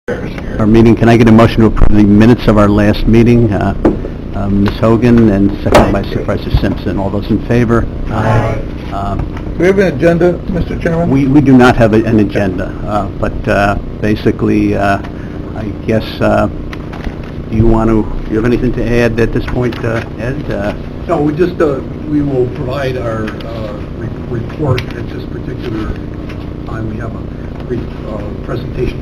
Our meeting, can I get a motion to approve the minutes of our last meeting? Ms. Hogan and seconded by Supervisor Simpson. All those in favor? Aye. Um, Do we have an agenda, Mr. Chairman? We do not have an agenda, but basically, I guess, do you have anything to add at this point, Ed? No, we will provide our report at this particular time. We have a brief presentation.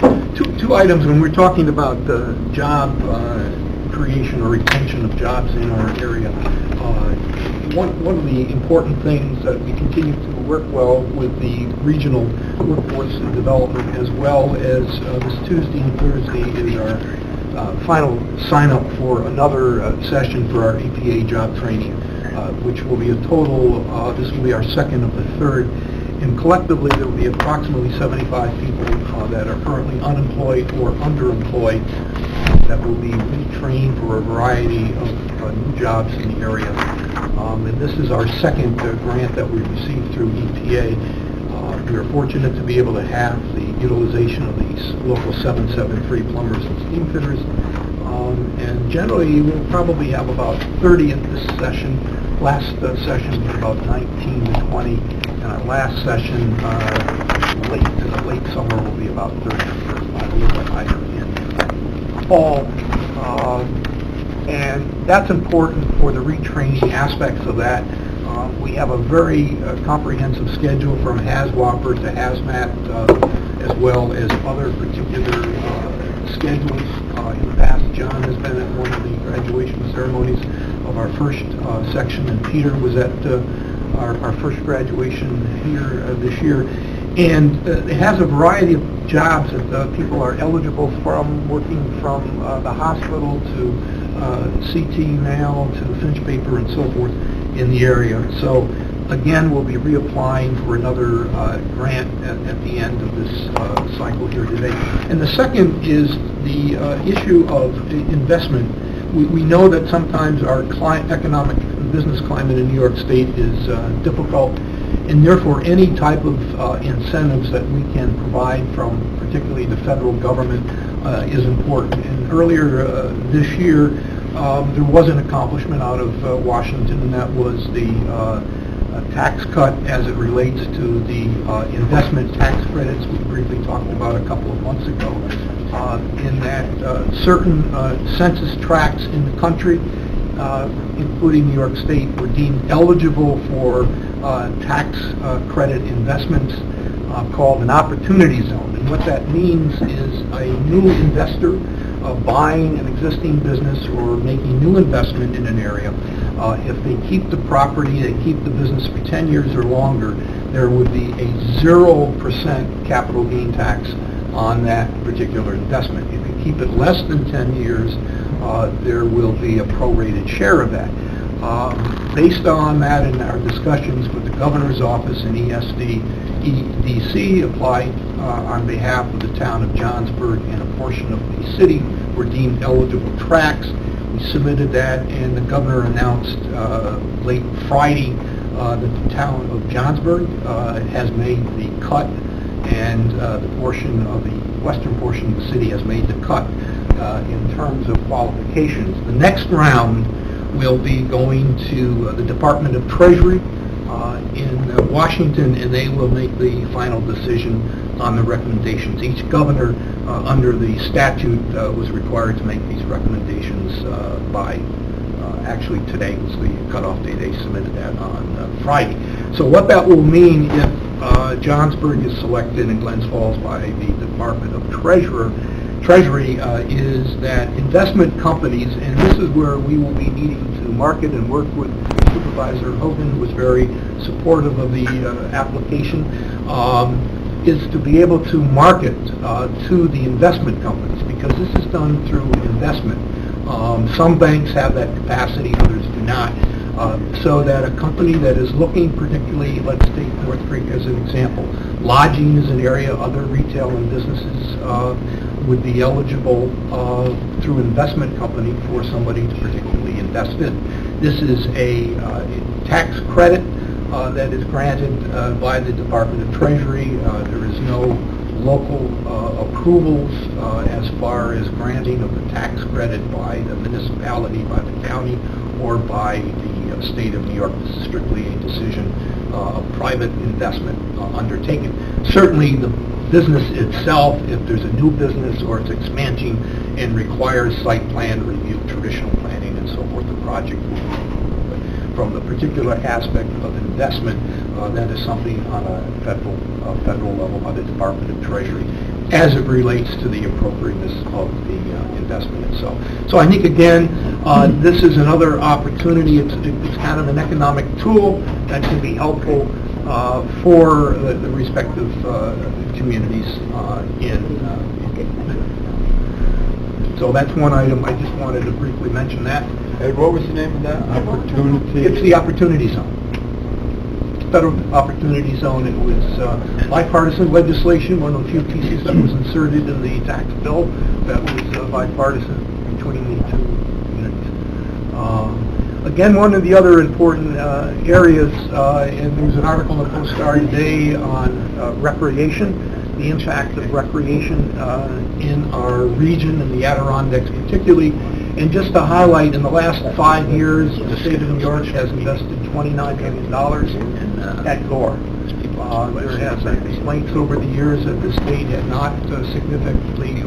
Two items when we're talking about job creation or retention of jobs in our area. One of the important things that we continue to work well with the regional workforce and development, as well as this Tuesday and Thursday is our final sign-up for another session for our EPA job training, which will be a total, this will be our second of the third, and collectively there will be approximately 75 people that are currently unemployed or underemployed that will be retrained for a variety of new jobs in the area. And this is our second grant that we received through EPA. We are fortunate to be able to have the utilization of these local 773 plumbers and steam fitters. And generally, we'll probably have about 30 at this session. Last session was about 19 to 20. And our last session, late summer, will be about 30 to 35, a little bit higher in fall. And that's important for the retraining aspects of that. We have a very comprehensive schedule from HAZWOPER to HAZMAT, as well as other particular schedules. In the past, John has been at one of the graduation ceremonies of our first section, and Peter was at our first graduation here this year. And it has a variety of jobs that people are eligible from, working from the hospital to CT mail to Finch paper and so forth in the area. So again, we'll be reapplying for another grant at the end of this cycle here today. And the second is the issue of investment. We know that sometimes our economic and business climate in New York State is difficult, and therefore any type of incentives that we can provide from particularly the federal government is important. And earlier this year, there was an accomplishment out of Washington, and that was the tax cut as it relates to the investment tax credits we briefly talked about a couple of months ago, in that certain census tracts in the country, including New York State, were deemed eligible for tax credit investments called an opportunity zone. And what that means is a new investor buying an existing business or making new investment in an area, if they keep the property, they keep the business for 10 years or longer, there would be a 0% capital gain tax on that particular investment. If you keep it less than 10 years, there will be a prorated share of that. Based on that and our discussions with the governor's office and EDC applied on behalf of the town of Johnsburg, and a portion of the city were deemed eligible tracts. We submitted that, and the governor announced late Friday that the town of Johnsburg has made the cut, and the portion of the western portion of the city has made the cut in terms of qualifications. The next round will be going to the Department of Treasury in Washington, and they will make the final decision on the recommendations. Each governor under the statute was required to make these recommendations by, actually today was the cutoff day. They submitted that on Friday. So what that will mean if Johnsburg is selected and Glens Falls by the Department of Treasury is that investment companies, and this is where we will be needing to market and work with Supervisor Hogan, who was very supportive of the application, is to be able to market to the investment companies, because this is done through investment. Some banks have that capacity, others do not. So that a company that is looking, particularly, let's take North Creek as an example, lodging is an area, other retail and businesses would be eligible through investment company for somebody to particularly invest in. This is a tax credit that is granted by the Department of Treasury. There is no local approvals as far as granting of the tax credit by the municipality, by the county, or by the state of New York. This is strictly a decision of private investment undertaken. Certainly the business itself, if there's a new business or it's expanding and requires site plan review, traditional planning and so forth, the project will be. From the particular aspect of investment, that is something on a federal level by the Department of Treasury as it relates to the appropriateness of the investment itself. So I think, again, this is another opportunity. It's kind of an economic tool that can be helpful for the respective communities so that's one item. I just wanted to briefly mention that. Ed, what was the name of that? Opportunity? It's the Opportunity Zone. Federal Opportunity Zone. It was bipartisan legislation, one of the few pieces that was inserted in the tax bill that was bipartisan between the two communities. Again, one of the other important areas, and there was an article in the Post-Star today on recreation, the impact of recreation in our region, in the Adirondacks particularly. And just to highlight, in the last 5 years, the state of New York has invested $29 million at Gore. There has been complaints over the years that the state had not significantly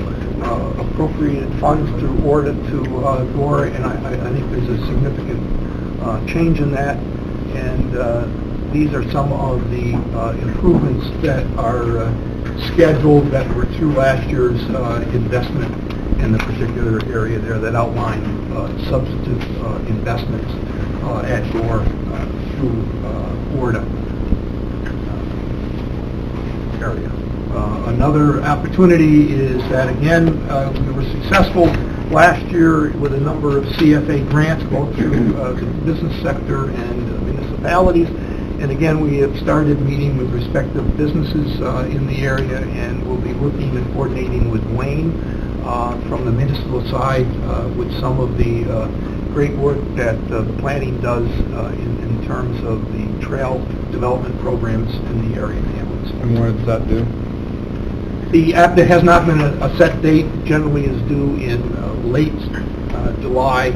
appropriated funds through ORDA to Gore, and I think there's a significant change in that. And these are some of the improvements that are scheduled that were through last year's investment in the particular area there that outline substantive investments at Gore through ORDA area. Another opportunity is that, again, we were successful last year with a number of CFA grants, both through the business sector and municipalities. And again, we have started meeting with respective businesses in the area, and we'll be working and coordinating with Wayne from the municipal side with some of the great work that the planning does in terms of the trail development programs in the area of Hamlets. And when does that due? The app that has not been a set date generally is due in late July,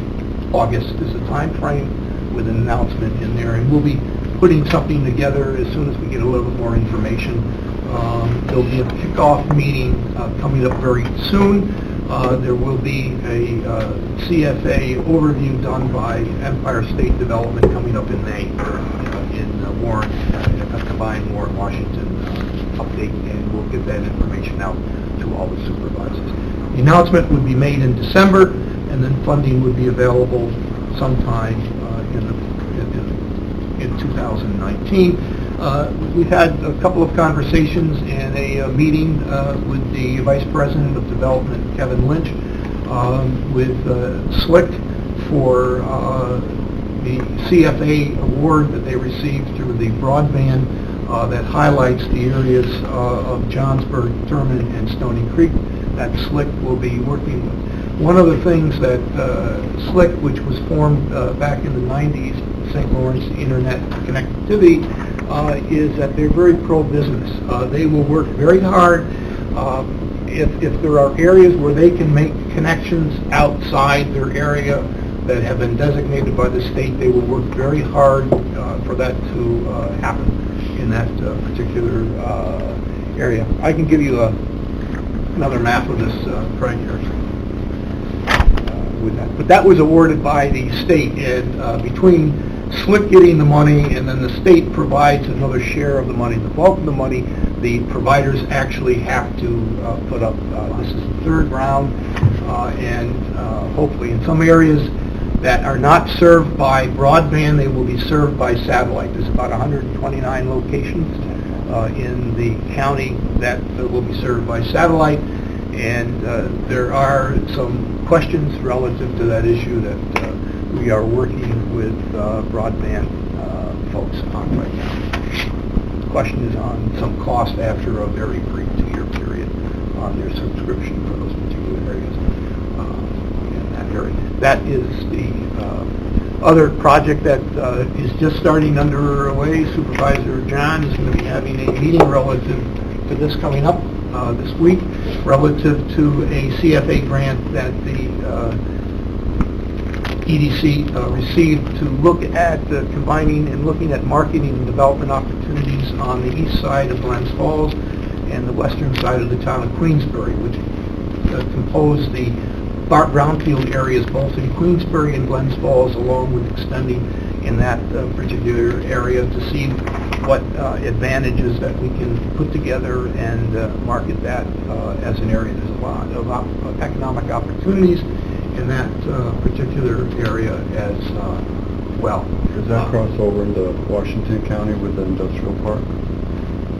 August is the time frame with an announcement in there, and we'll be putting something together as soon as we get a little bit more information. There'll be a kickoff meeting coming up very soon. There will be a CFA overview done by Empire State Development coming up in May in Warren, a combined Warren-Washington update, and we'll get that information out to all the supervisors. The announcement would be made in December, and then funding would be available sometime in 2019. We've had a couple of conversations and a meeting with the Vice President of Development, Kevin Lynch, with SLIC for the CFA award that they received through the broadband that highlights the areas of Johnsburg, Thurman, and Stony Creek that SLIC will be working with. One of the things that SLIC, which was formed back in the 90s, St. Lawrence Internet Connectivity, is that they're very pro-business. They will work very hard. If there are areas where they can make connections outside their area that have been designated by the state, they will work very hard for that to happen in that particular area. I can give you another map of this right here. With that. But that was awarded by the state, and between SLIC getting the money and then the state provides another share of the money, the bulk of the money, the providers actually have to put up. This is the third round, and hopefully in some areas that are not served by broadband, they will be served by satellite. There's about 129 locations in the county that will be served by satellite, and there are some questions relative to that issue that we are working with broadband folks on right now. The question is on some cost after a very brief 2-year period on their subscription for those particular areas in that area. That is the other project that is just starting underway. Supervisor John is going to be having a meeting relative to this coming up this week relative to a CFA grant that the EDC received to look at combining and looking at marketing and development opportunities on the east side of Glens Falls and the western side of the town of Queensbury, which compose the brownfield areas both in Queensbury and Glens Falls, along with extending in that particular area to see what advantages that we can put together and market that as an area. There's a lot of economic opportunities in that particular area as well. Does that cross over into Washington County with the industrial park?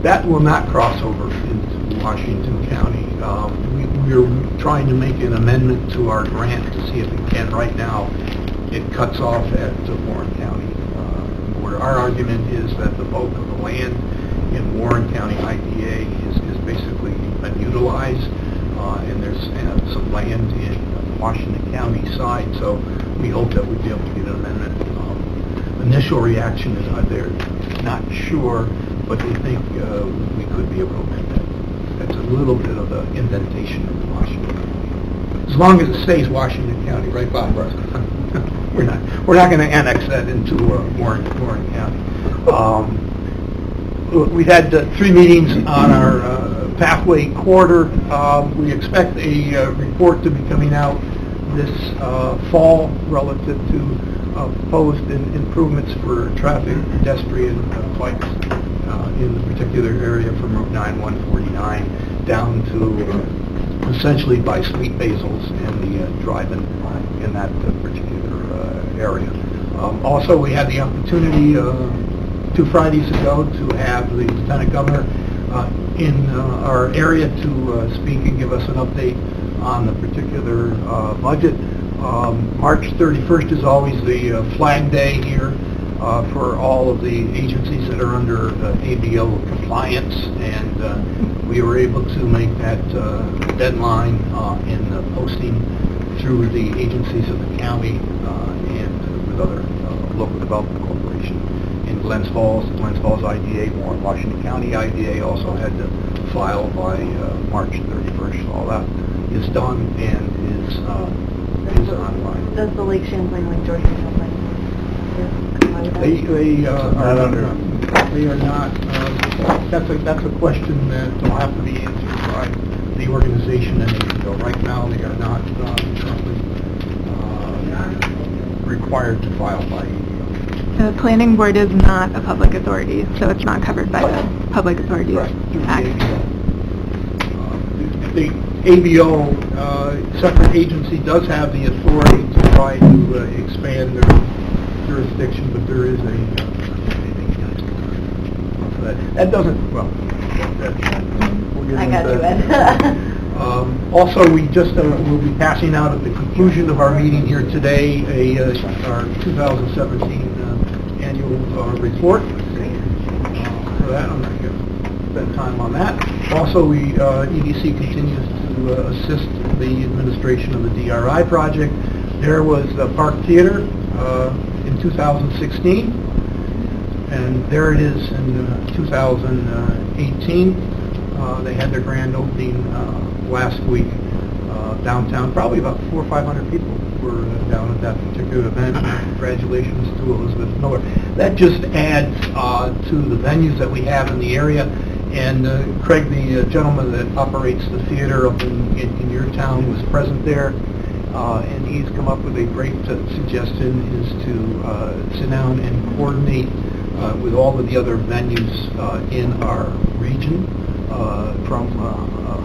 That will not cross over into Washington County. We're trying to make an amendment to our grant to see if we can. Right now, it cuts off at Warren County. Where our argument is that the bulk of the land in Warren County IDA is basically unutilized, and there's some land in Washington County side, so we hope that we'd be able to get an amendment. Initial reaction is they're not sure, but they think we could be able to amend that. That's a little bit of an indentation of Washington County. As long as it stays Washington County, right, Bob? We're not going to annex that into Warren County. We've had 3 meetings on our pathway corridor. We expect a report to be coming out this fall relative to proposed improvements for traffic, pedestrian bikes in the particular area from Route 9, 149 down to essentially by Sweet Basil's and the drive-in in that particular area. Also, we had the opportunity 2 Fridays ago to have the Lieutenant Governor in our area to speak and give us an update on the particular budget. March 31st is always the flag day here for all of the agencies that are under ABO compliance, and we were able to make that deadline in the posting through the agencies of the county and with other local development corporation. In Glens Falls IDA, Warren Washington County IDA also had to file by March 31st. All that is done and is online. Does the Lake Champlain, Lake George Champlain comply with that? They are not. That's a question that will have to be answered by the organization and ABO. Right now, they are not currently required to file by ABO. The planning board is not a public authority, so it's not covered by the Public Authorities Act. The ABO, separate agency, does have the authority to try to expand their jurisdiction, but there is that doesn't, well, we'll get I into got you, that. Ed. Also, we just will be passing out at the conclusion of our meeting here today our 2017 annual report. For that, I'm not going to spend time on that. Also, EDC continues to assist the administration of the DRI project. There was the Park Theater in 2016, and there it is in 2018. They had their grand opening last week downtown. Probably about 400 or 500 people were down at that particular event. Congratulations to Elizabeth Miller. That just adds to the venues that we have in the area. And Craig, the gentleman that operates the theater up in your town, was present there. And he's come up with a great suggestion, is to sit down and coordinate with all of the other venues in our region, from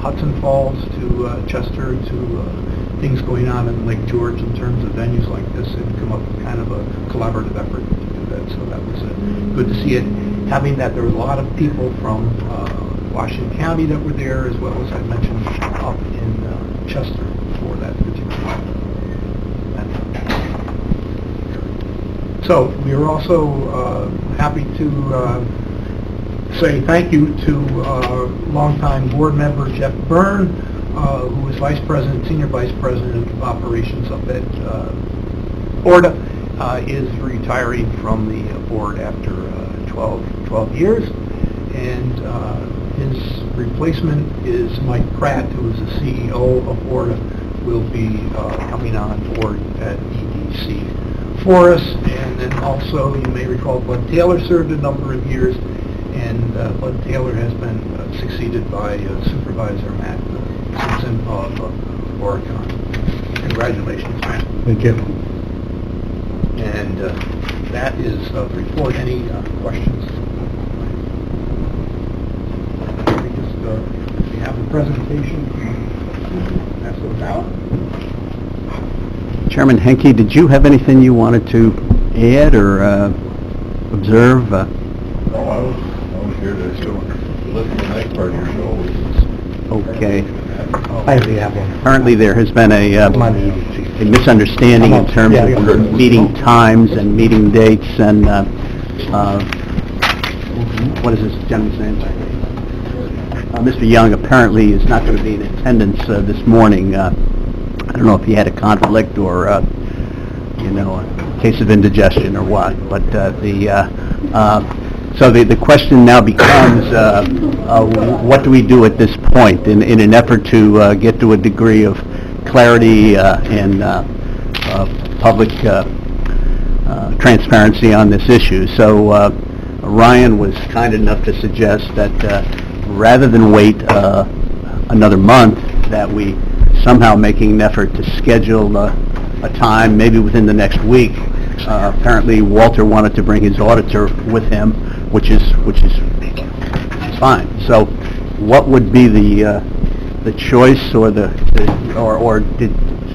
Hudson Falls to Chester to things going on in Lake George in terms of venues like this, and come up with kind of a collaborative effort to do that. So that was good to see it. Having that there was a lot of people from Washington County that were there, as well as I mentioned up in Chester for that particular event. So we are also happy to say thank you to longtime board member Jeff Byrne, who was senior vice president of operations up at Orta, is retiring from the board after 12 years, and his replacement is Mike Pratt, who is the CEO of Orta, will be coming on board at EDC for us. And then also, you may recall, Bud Taylor served a number of years, and Bud Taylor has been succeeded by Supervisor Matt Simpson of Oricon. Congratulations, Matt. Thank you. And that is the report. Any questions? We have the presentation. That's what about. Chairman Henke, did you have anything you wanted to add or observe? No, I was here to listen to the next part of your show. Okay. I already have one. Apparently, there has been a misunderstanding in terms of meeting times and meeting dates, and what is this gentleman's name? Mr. Young apparently is not going to be in attendance this morning. I don't know if he had a conflict or, a case of indigestion or what, but so the question now becomes, what do we do at this point in an effort to get to a degree of clarity and public transparency on this issue? So Ryan was kind enough to suggest that rather than wait another month, that we somehow making an effort to schedule a time, maybe within the next week. Apparently, Walter wanted to bring his auditor with him, which is fine. So, what would be the choice, or or did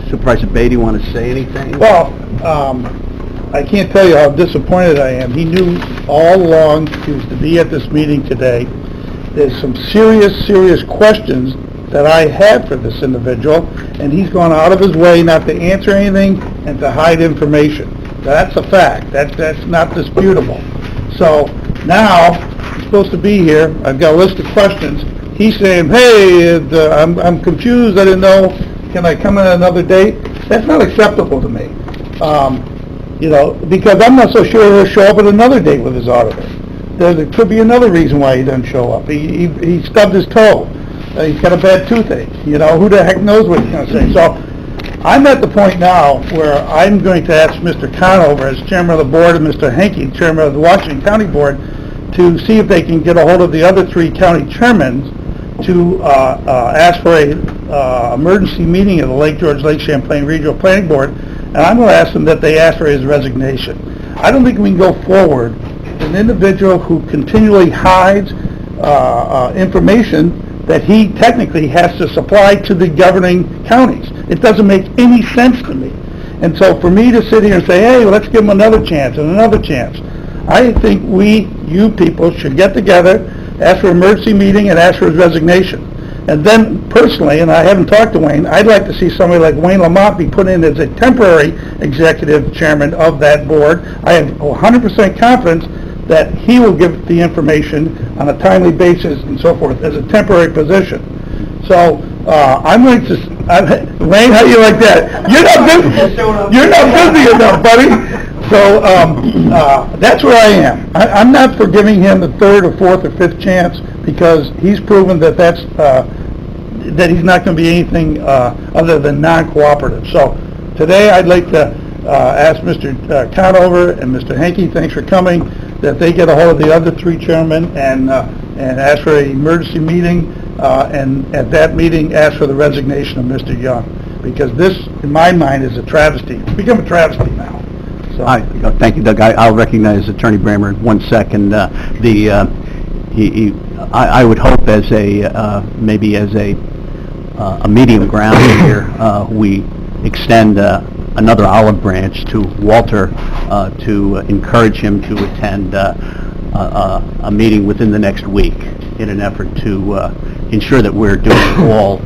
Supervisor Beatty want to say anything? Well, I can't tell you how disappointed I am. He knew all along he was to be at this meeting today. There's some serious questions that I had for this individual, and he's gone out of his way not to answer anything and to hide information. That's a fact. That's not disputable. So now, he's supposed to be here. I've got a list of questions. He's saying, hey, I'm confused. I didn't know. Can I come in another date? That's not acceptable to me. Because I'm not so sure he'll show up at another date with his auditor. There could be another reason why he doesn't show up. He stubbed his toe. He's got a bad toothache. Who the heck knows what he's going to say? So I'm at the point now where I'm going to ask Mr. Conover, as chairman of the board, and Mr. Henke, chairman of the Washington County Board, to see if they can get a hold of the other three county chairmen to ask for a emergency meeting of the Lake George Lake Champlain Regional Planning Board, and I'm going to ask them that they ask for his resignation. I don't think we can go forward with an individual who continually hides information that he technically has to supply to the governing counties. It doesn't make any sense to me. And so for me to sit here and say, hey, let's give him another chance and another chance, I think you people should get together, ask for an emergency meeting, and ask for his resignation. And then personally, and I haven't talked to Wayne, I'd like to see somebody like Wayne Lamont be put in as a temporary executive chairman of that board. I have 100% confidence that he will give the information on a timely basis and so forth as a temporary position. So I'm going to, Wayne, how do you like that? You're not busy enough, buddy. So that's where I am. I'm not for giving him the third or fourth or fifth chance, because he's proven that that he's not going to be anything other than non-cooperative. So today I'd like to ask Mr. Conover and Mr. Henke, thanks for coming, that they get a hold of the other three chairmen and ask for an emergency meeting, and at that meeting ask for the resignation of Mr. Young, because this, in my mind, is a travesty. It's become a travesty now. So. Thank you, Doug. I'll recognize Attorney Bramer in 1 second. I would hope as maybe as a medium ground here, we extend another olive branch to Walter to encourage him to attend a meeting within the next week in an effort to ensure that we're doing all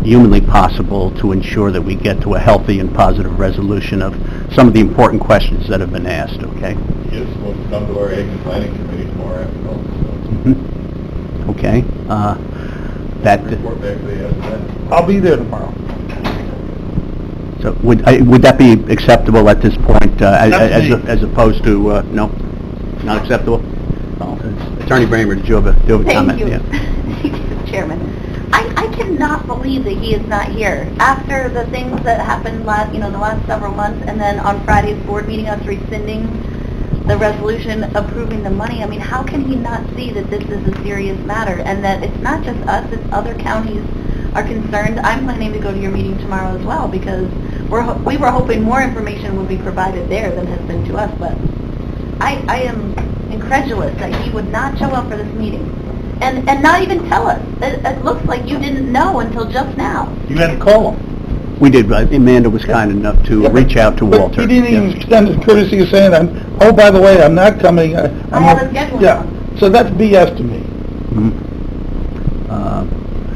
humanly possible to ensure that we get to a healthy and positive resolution of some of the important questions that have been asked, okay? You're supposed to come to our Ag and Planning Committee tomorrow afternoon, Okay. so report back to the SN. I'll be there tomorrow. So would that be acceptable at this point, That's as opposed to, no? Not acceptable? Oh, Attorney Bramer, did you have a comment? Thank you. Yeah. Chairman. I cannot believe that he is not here. After the things that happened the last several months, and then on Friday's board meeting, us rescinding the resolution approving the money, I mean, how can he not see that this is a serious matter, and that it's not just us, it's other counties are concerned? I'm planning to go to your meeting tomorrow as well, because we were hoping more information would be provided there than has been to us, but I am incredulous that he would not show up for this meeting. And not even tell us. It looks like you didn't know until just now. You had to call him. We did, Amanda was kind enough to reach out to But Walter. he didn't even Yes. extend his courtesy of saying, oh, by the way, I'm not coming. I have a schedule. Yeah, so that's BS to me. Mhm.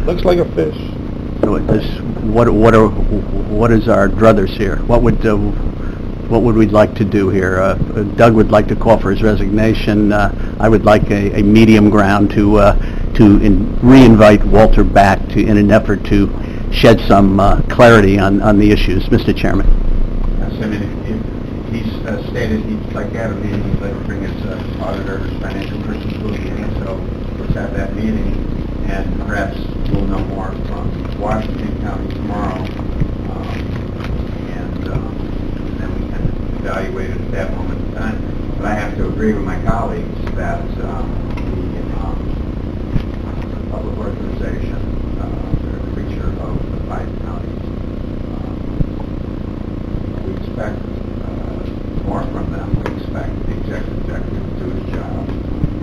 Looks like a fish. So what is our druthers here? What would we like to do here? Doug would like to call for his resignation. I would like a medium ground to re-invite Walter back in an effort to shed some clarity on the issues. Mr. Chairman. Yes, I mean, if he's stated he'd like to have a meeting, he'd like to bring his auditor, his financial person to a meeting, so let's have that meeting, and perhaps we'll know more from Washington County tomorrow, and then we can evaluate it at that moment in time. But I have to agree with my colleagues that the public organization, the creature of the 5 counties, we expect more from them. We expect the executive director to do his job.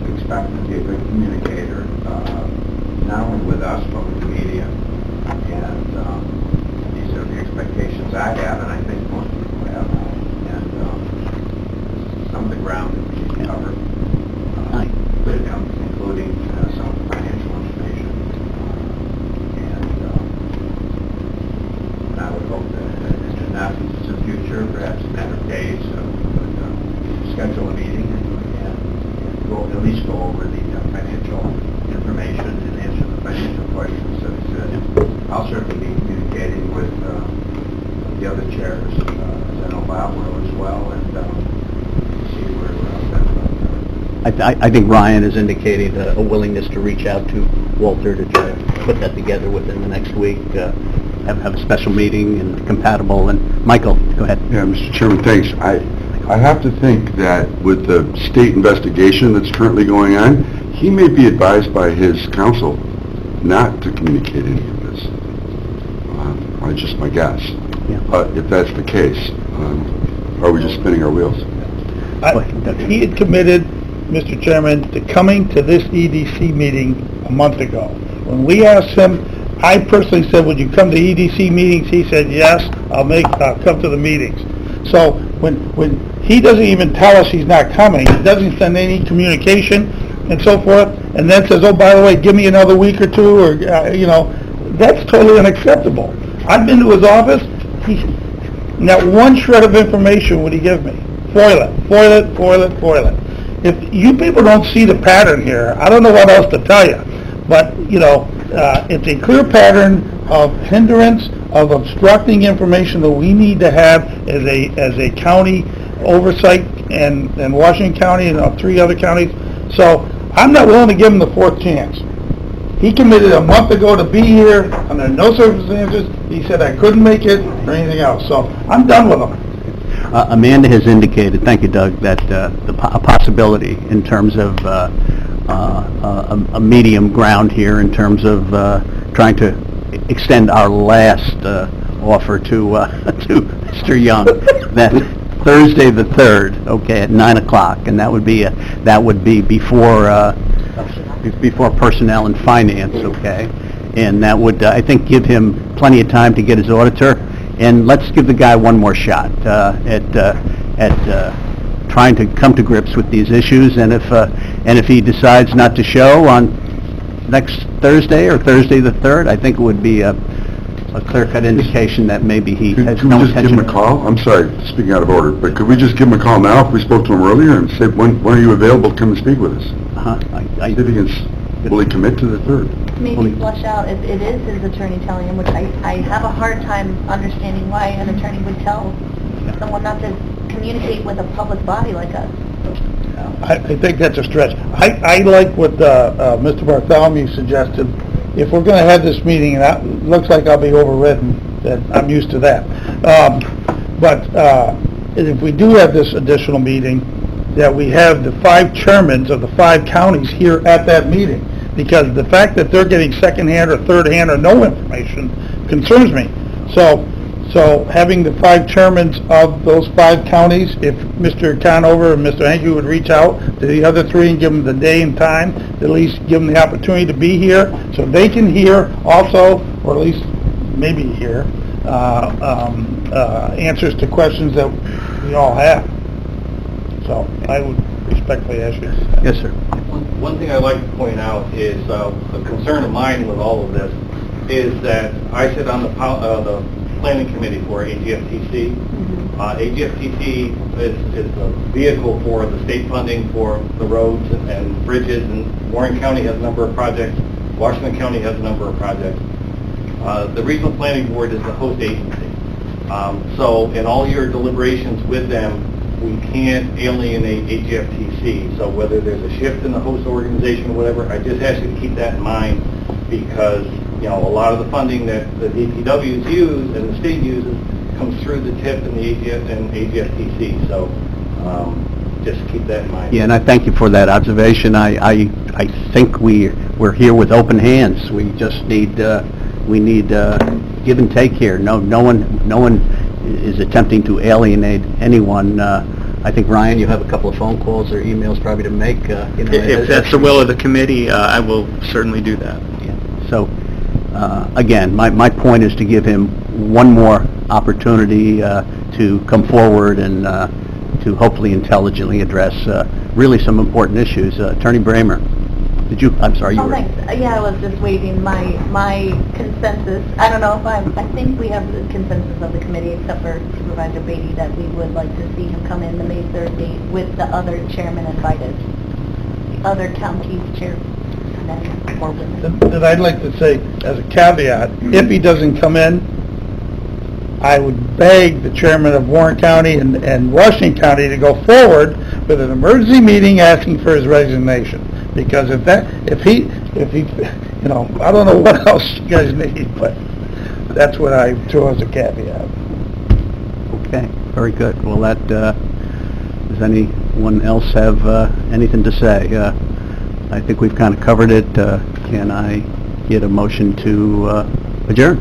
We expect him to be a good communicator, not only with us, but with the media. And these are the expectations I have, and I think most people have. And some of the ground that we need to cover with him, including some financial information. And I would hope that in the future, perhaps a matter of days, would schedule a meeting and we'll at least go over the financial information and answer the financial questions. So I'll certainly be communicating with the other chairs. I know Bob will as well, and see where we're at. I think Ryan has indicated a willingness to reach out to Walter to try to put that together within the next week, have a special meeting and compatible. And Michael, go ahead. Yeah, Mr. Chairman, thanks. I have to think that with the state investigation that's currently going on, he may be advised by his counsel not to communicate any of this. It's just my guess. Yeah. If that's the case, are we just spinning our wheels? He had committed, Mr. Chairman, to coming to this EDC meeting a month ago. When we asked him, I personally said, would you come to EDC meetings? He said, yes, I'll come to the meetings. So when he doesn't even tell us he's not coming, he doesn't send any communication and so forth, and then says, oh, by the way, give me another week or two, or, that's totally unacceptable. I've been to his office, not one shred of information would he give me. Foil it. If you people don't see the pattern here, I don't know what else to tell you. But, it's a clear pattern of hindrance, of obstructing information that we need to have as a county oversight and Washington County and 3 other counties. So I'm not willing to give him the 4th chance. He committed a month ago to be here under no circumstances. He said I couldn't make it or anything else. So I'm done with him. Amanda has indicated, thank you, Doug, that a possibility in terms of a medium ground here in terms of trying to extend our last offer to Mr. Young, that Thursday the 3rd, okay, at 9 o'clock, and that would be before Personnel and Finance, okay, and that would I think give him plenty of time to get his auditor, and let's give the guy one more shot at trying to come to grips with these issues, and if he decides not to show on next Thursday or Thursday the 3rd, I think it would be a clear-cut indication that maybe he has Could no we just give intention. him a call? I'm sorry, speaking out of order, but could we just give him a call now if we spoke to him earlier and say, when are you available to come and speak with us? I See if he can fully commit to the 3rd. Maybe flush out if it is his attorney telling him, which I have a hard time understanding why an attorney would tell someone not to communicate with a public body like us. I think that's a stretch. I like what Mr. Bartholomew suggested, if we're gonna have this meeting, and it looks like I'll be overridden, that I'm used to that. But if we do have this additional meeting, that we have the 5 chairmans of the 5 counties here at that meeting. Because the fact that they're getting secondhand or third-hand or no information concerns me. So having the 5 chairmans of those 5 counties, if Mr. Conover and Mr. Hankey would reach out to the other 3 and give them the day and time, at least give them the opportunity to be here, so they can hear also, or at least maybe hear, answers to questions that we all have. So I would respectfully ask you. Yes, sir. One thing I'd like to point out is a concern of mine with all of this is that I sit on the planning committee for AGFTC. AGFTC is a vehicle for the state funding for the roads and bridges, and Warren County has a number of projects. Washington County has a number of projects. The Regional Planning Board is the host agency. So in all your deliberations with them, we can't alienate AGFTC. So whether there's a shift in the host organization or whatever, I just ask you to keep that in mind, because a lot of the funding that the DPWs use and the state uses comes through the TIP and the AGFTC. So just keep that in mind. Yeah, and I thank you for that observation. I think we're here with open hands. We just need give and take here. No one is attempting to alienate anyone. I think, Ryan, you have a couple of phone calls or emails probably to make. If that's the will of the committee, I will certainly do that. Yeah. So, again, my point is to give him one more opportunity to come forward and to hopefully intelligently address really some important issues. Attorney Bramer, I'm sorry, you were... Thanks. Yeah, I was just waiting. My consensus, I don't know if I think we have the consensus of the committee, except for Supervisor Beatty, that we would like to see him come in the May 3rd date with the other chairman invited, the other counties chair, and then more women. Then I'd like to say, as a caveat, if he doesn't come in, I would beg the chairman of Warren County and Washington County to go forward with an emergency meeting asking for his resignation. Because if he, I don't know what else you guys need, but that's what I throw as a caveat. Okay, very good. Well, does anyone else have anything to say? I think we've kind of covered it. Can I get a motion to adjourn?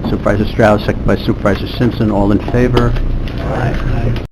Supervisor Strauss, second by Supervisor Simpson, all in favor? Aye.